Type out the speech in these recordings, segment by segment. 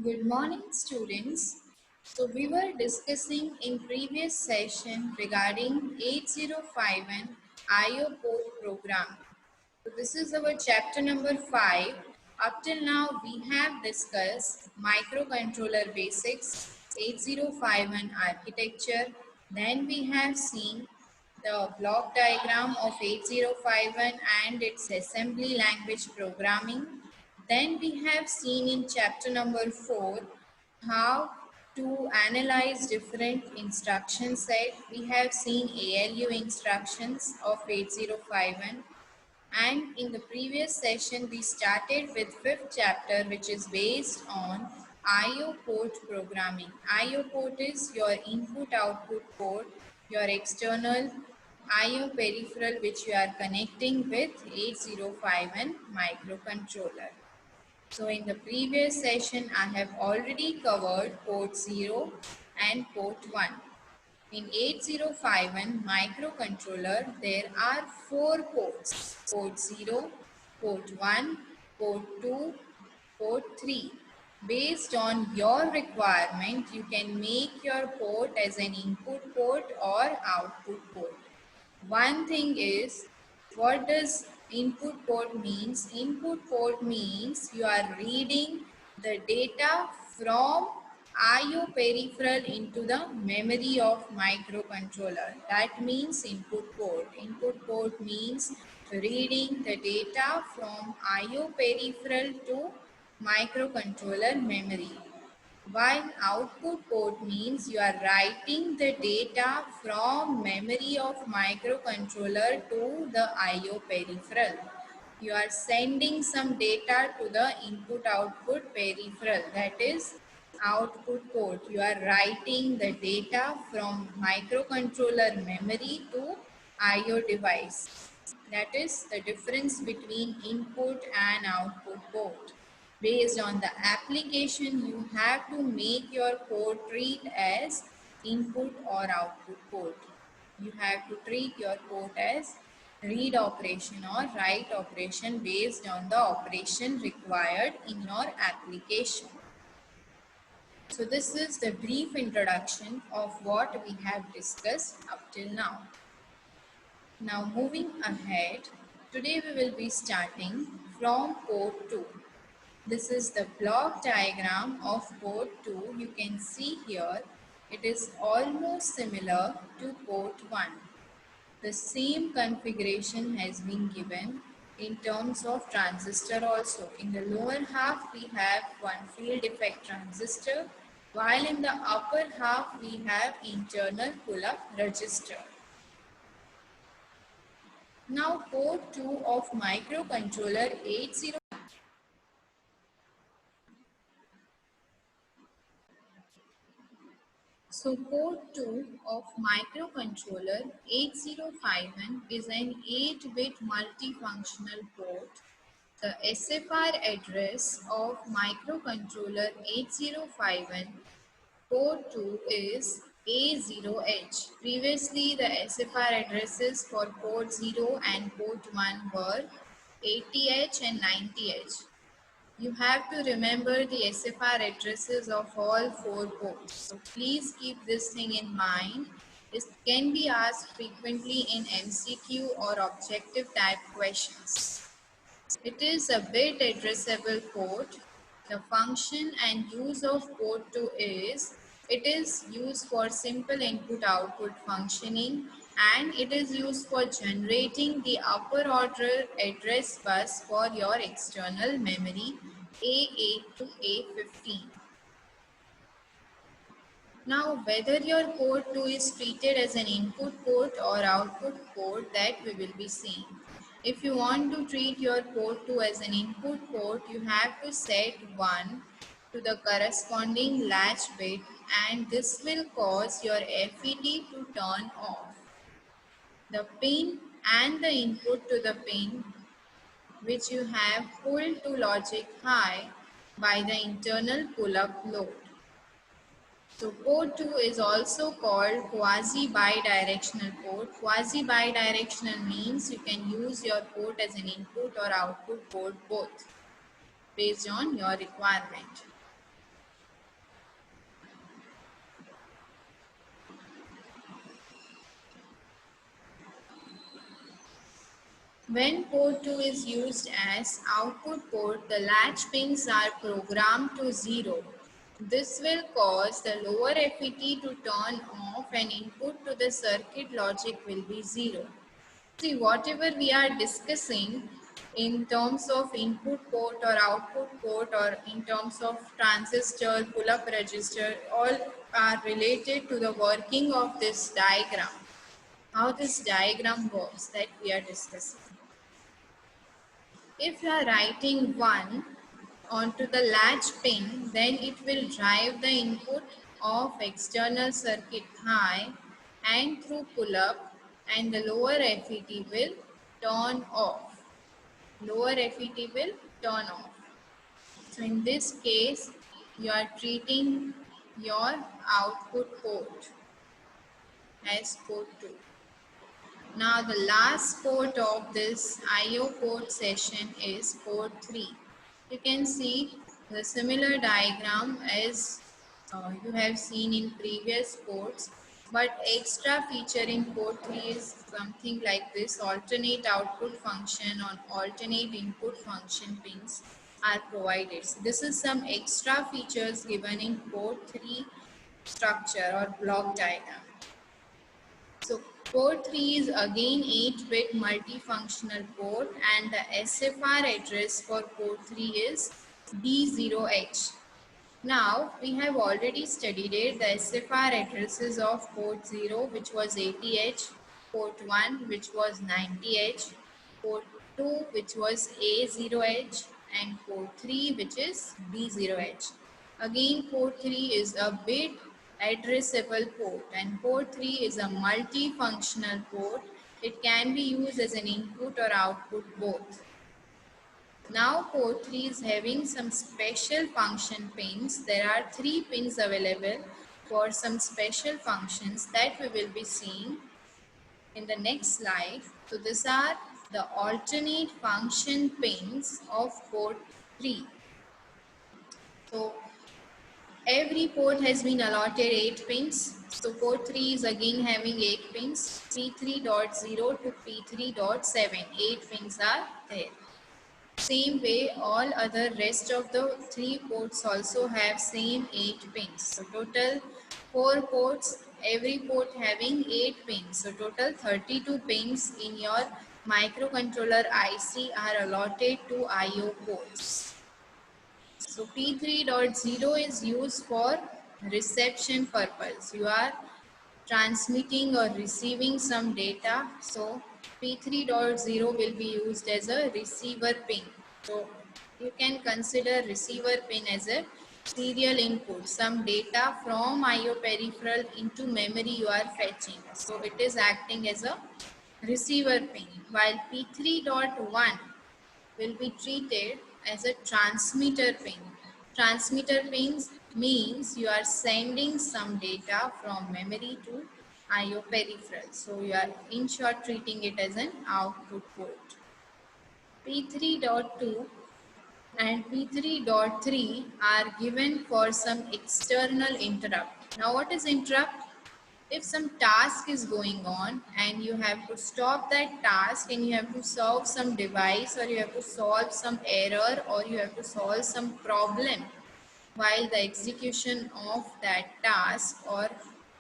Good morning, students. So we were discussing in previous session regarding 8051 IO port program. So this is our chapter number 5. Up till now we have discussed microcontroller basics, 8051 architecture. Then we have seen the block diagram of 8051 and its assembly language programming. Then we have seen in chapter number 4 how to analyze different instruction set. We have seen ALU instructions of 8051, and in the previous session we started with fifth chapter, which is based on IO port programming. IO port is your input output port, your external IO peripheral which you are connecting with 8051 microcontroller. So in the previous session, I have already covered port 0 and port 1. In 8051 microcontroller, there are 4 ports. Port 0, port 1, port 2, port 3. Based on your requirement, you can make your port as an input port or output port. One thing is, what does input port means? Input port means you are reading the data from IO peripheral into the memory of microcontroller. That means input port. Input port means reading the data from IO peripheral to microcontroller memory. While output port means you are writing the data from memory of microcontroller to the IO peripheral. You are sending some data to the input output peripheral, that is output port. You are writing the data from microcontroller memory to IO device. That is the difference between input and output port. Based on the application, you have to make your port read as input or output port. You have to treat your port as read operation or write operation based on the operation required in your application. So this is the brief introduction of what we have discussed up till now. Now moving ahead, today we will be starting from port 2. This is the block diagram of port 2. You can see here it is almost similar to port 1. The same configuration has been given in terms of transistor also. In the lower half we have one field effect transistor, while in the upper half we have internal pull-up resistor. Now port 2 of microcontroller 80. So port 2 of microcontroller 8051 is an 8-bit multifunctional port. The SFR address of microcontroller 8051 port 2 is A0H. Previously, the SFR addresses for port 0 and port 1 were 80H and 90H. You have to remember the SFR addresses of all 4 ports. So please keep this thing in mind. This can be asked frequently in MCQ or objective type questions. It is a bit addressable port. The function and use of port 2 is, it is used for simple input-output functioning, and it is used for generating the upper order address bus for your external memory A8 to A15. Now, whether your port 2 is treated as an input port or output port, that we will be seeing. If you want to treat your port 2 as an input port, you have to set 1 to the corresponding latch bit, and this will cause your FET to turn off. The pin and the input to the pin which you have pulled to logic high by the internal pull-up load. So port 2 is also called quasi-bidirectional port. Quasi-bidirectional means you can use your port as an input or output port both based on your requirement. When port 2 is used as output port, the latch pins are programmed to 0. This will cause the lower FET to turn off and input to the circuit logic will be 0. See, whatever we are discussing in terms of input port or output port or in terms of transistor, pull-up register, all are related to the working of this diagram. How this diagram works that we are discussing. If you are writing 1 onto the latch pin, then it will drive the input of external circuit high and through pull-up, and the lower FET will turn off. Lower FET will turn off. So in this case, you are treating your output port as port 2. Now the last port of this IO port session is port 3. You can see the similar diagram as you have seen in previous ports, but extra feature in port 3 is something like this: alternate output function on alternate input function pins are provided. So this is some extra features given in port 3 structure or block diagram. So port 3 is again 8-bit multifunctional port, and the SFR address for port 3 is D0H. Now we have already studied it, the SFR addresses of port 0, which was 80H, port 1 which was 90H, port 2 which was A0H, and port 3 which is B0H. Again, port 3 is a bit addressable port, and port 3 is a multifunctional port. It can be used as an input or output both. Now port 3 is having some special function pins. There are 3 pins available for some special functions that we will be seeing in the next slide. So these are the alternate function pins of port 3. So every port has been allotted 8 pins. So port 3 is again having 8 pins, P3.0 to P3.7. 8 pins are there. Same way, all other rest of the 3 ports also have same 8 pins. So total 4 ports, every port having 8 pins. So total 32 pins in your microcontroller IC are allotted to IO ports. So P3.0 is used for reception purpose. You are transmitting or receiving some data. So P3.0 will be used as a receiver pin. So you can consider receiver pin as a serial input. Some data from IO peripheral into memory you are fetching. So it is acting as a receiver pin. While P3.1 will be treated as a transmitter pin. Transmitter pins means you are sending some data from memory to IO peripheral. So you are in short treating it as an output port. P3.2 and P3.3 are given for some external interrupt. Now what is interrupt? If some task is going on and you have to stop that task and you have to solve some device, or you have to solve some error, or you have to solve some problem while the execution of that task, or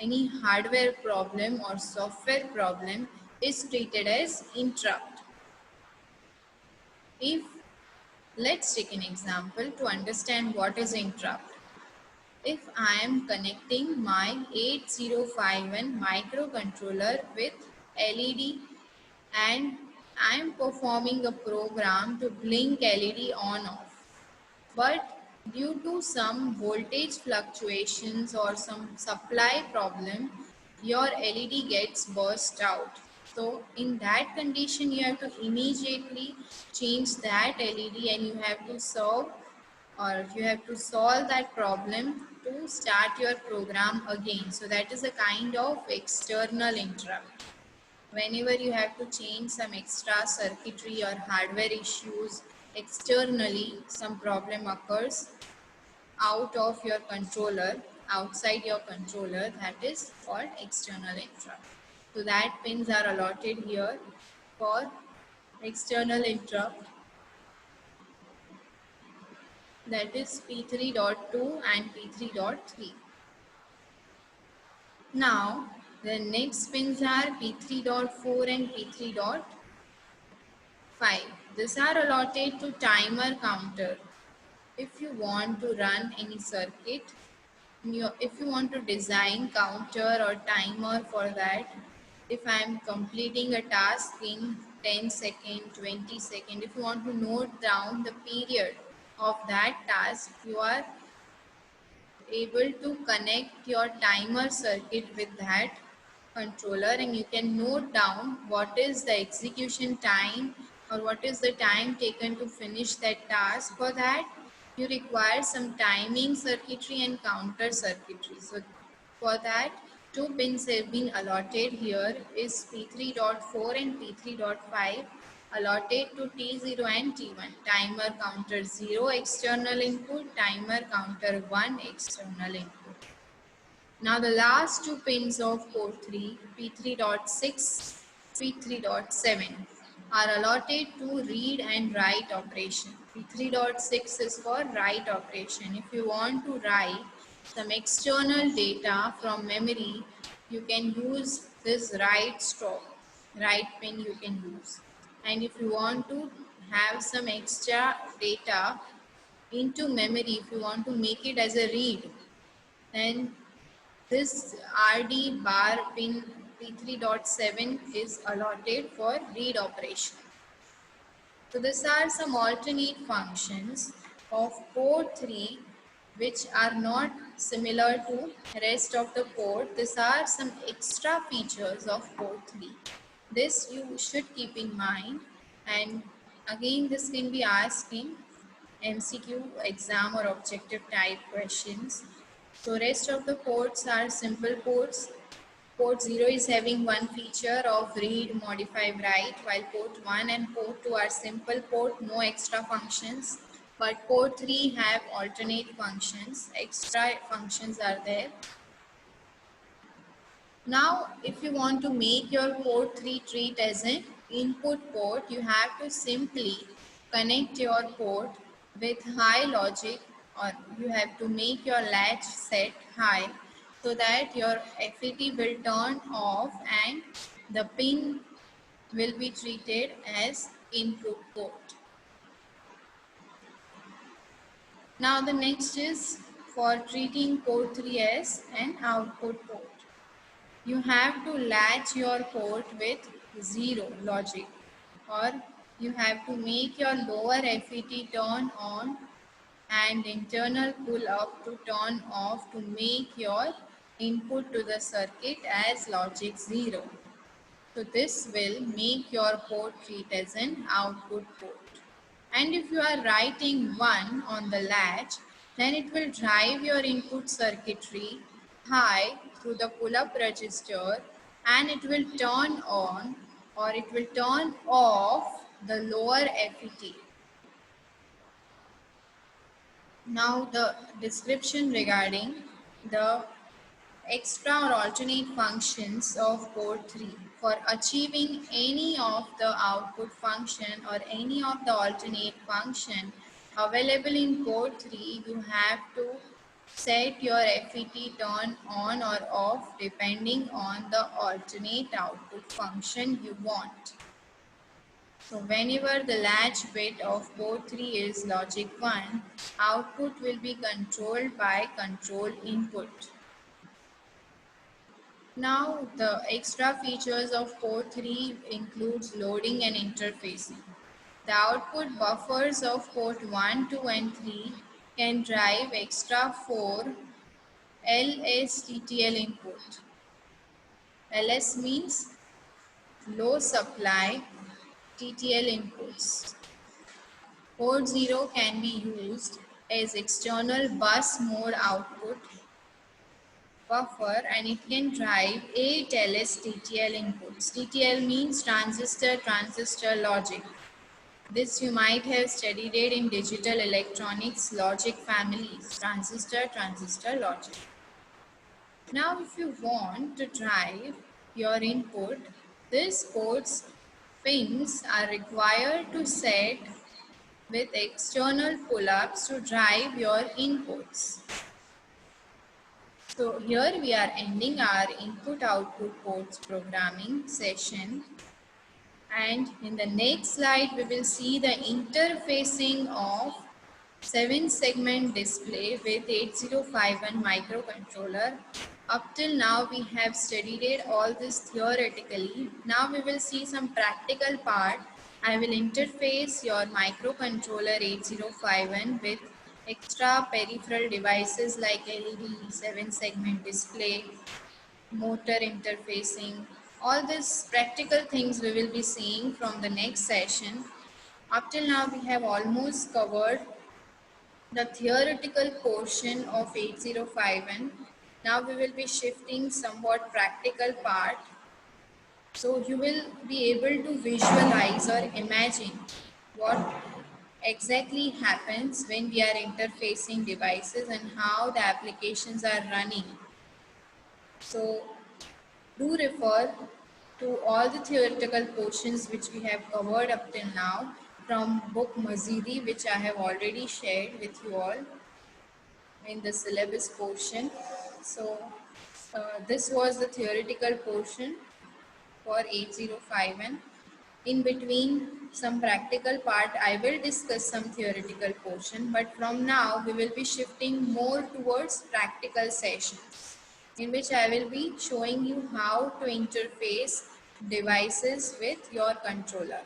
any hardware problem or software problem is treated as interrupt. If Let's take an example to understand what is interrupt. If I am connecting my 8051 microcontroller with LED and I am performing a program to blink LED on off, but due to some voltage fluctuations or some supply problem, your LED gets burst out. So in that condition, you have to immediately change that LED and you have to solve, or you have to solve that problem to start your program again. So that is a kind of external interrupt. Whenever you have to change some extra circuitry or hardware issues externally, some problem occurs out of your controller, outside your controller, that is called external interrupt. So that pins are allotted here for external interrupt, that is P3.2 and P3.3. Now the next pins are P3.4 and P3.5. These are allotted to timer counter. If you want to run any circuit, if you want to design counter or timer for that, if I am completing a task in 10 second, 20 second, if you want to note down the period of that task, you are able to connect your timer circuit with that controller, and you can note down what is the execution time or what is the time taken to finish that task. For that you require some timing circuitry and counter circuitry. So for that, two pins have been allotted. Here is P3.4 and P3.5 allotted to T0 and T1. Timer counter 0 external input, timer counter 1 external input. Now the last two pins of port 3, P3.6, P3.7 are allotted to read and write operation. P3.6 is for write operation. If you want to write some external data from memory, you can use this write stroke, write pin you can use. And if you want to have some extra data into memory, if you want to make it as a read, then this RD bar pin P3.7 is allotted for read operation. So these are some alternate functions of port 3 which are not similar to rest of the port. These are some extra features of port 3. This you should keep in mind, and again this can be asked in MCQ exam or objective type questions. So rest of the ports are simple ports. Port 0 is having one feature of read, modify, write, while port 1 and port 2 are simple port, no extra functions. But port 3 have alternate functions, extra functions are there. Now, if you want to make your port 3 treat as an input port, you have to simply connect your port with high logic, or you have to make your latch set high so that your FET will turn off and the pin will be treated as input port. Now the next is for treating port 3 as an output port. You have to latch your port with 0 logic, or you have to make your lower FET turn on and internal pull up to turn off to make your input to the circuit as logic 0. So this will make your port treat as an output port. And if you are writing 1 on the latch, then it will drive your input circuitry high through the pull-up register, and it will turn on or it will turn off the lower FET. Now the description regarding the extra or alternate functions of port 3. For achieving any of the output function or any of the alternate function available in port 3, you have to set your FET turn on or off depending on the alternate output function you want. So whenever the latch bit of port 3 is logic 1, output will be controlled by control input. Now the extra features of port 3 includes loading and interfacing. The output buffers of port 1, 2 and 3 can drive extra 4 LSTTL input. LS means low supply TTL inputs. Port 0 can be used as external bus mode output buffer, and it can drive 8 LSTTL inputs. TTL means transistor logic. This you might have studied it in digital electronics logic families, transistor logic. Now if you want to drive your input, these ports pins are required to set with external pull-ups to drive your inputs. So here we are ending our input-output ports programming session, and in the next slide we will see the interfacing of 7-segment display with 8051 microcontroller. Up till now we have studied it all this theoretically. Now we will see some practical part. I will interface your microcontroller 8051 with extra peripheral devices like LED, 7-segment display, motor interfacing. All these practical things we will be seeing from the next session. Up till now we have almost covered the theoretical portion of 8051. Now we will be shifting somewhat practical part. So you will be able to visualize or imagine what exactly happens when we are interfacing devices and how the applications are running. So do refer to all the theoretical portions which we have covered up till now from book Mazidi, which I have already shared with you all in the syllabus portion. So this was the theoretical portion for 8051. In between some practical part, I will discuss some theoretical portion, but from now we will be shifting more towards practical sessions in which I will be showing you how to interface devices with your controller.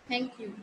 Thank you.